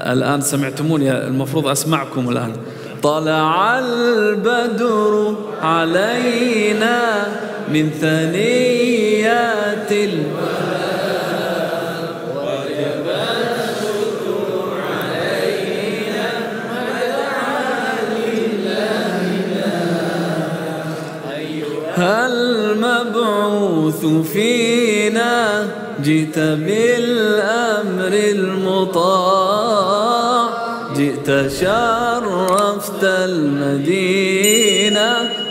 الآن سمعتموني، المفروض أسمعكم الآن. طلع البدر علينا من ثنيات الوداع وجب الشكر علينا ودعا لله أيها المبعوث فينا جئت بالأمر المطاع، جئت شرفت المدينة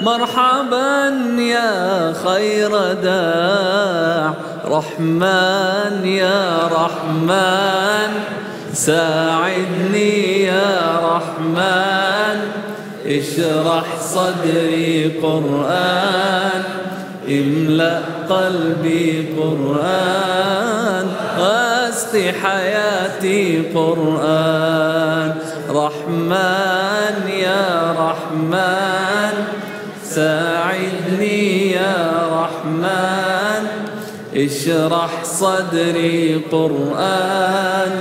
مرحبا يا خير داع. رحمن يا رحمن ساعدني يا رحمن، اشرح صدري قرآن، املأ قلبي قرآن، واسق حياتي قرآن. رحمن يا رحمن ساعدني يا رحمن، اشرح صدري قرآن،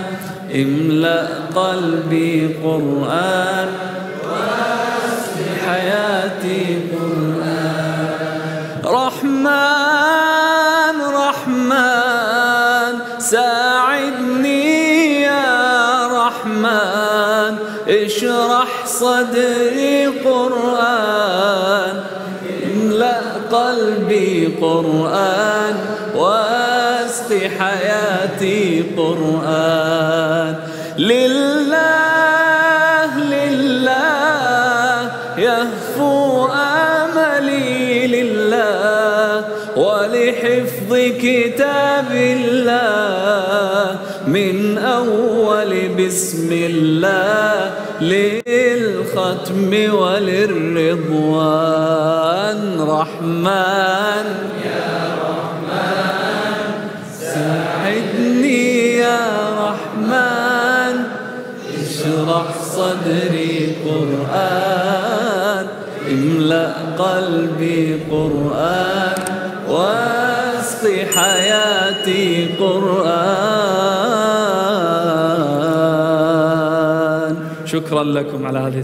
املأ قلبي قرآن، واسق حياتي قرآن. رحمن رحمن ساعدني يا رحمن، اشرح صدري قرآن، املأ قلبي قرآن، واسق حياتي قرآن. لله لله يهفو أملي لله، ولحفظ كتاب الله من أول بسم الله للختم وللرضوان. رحمن يا رحمن ساعدني يا رحمن، اشرح صدري قرآن، املأ قلبي قرآن، واسق حياتي قرآن. شكرا لكم على هذه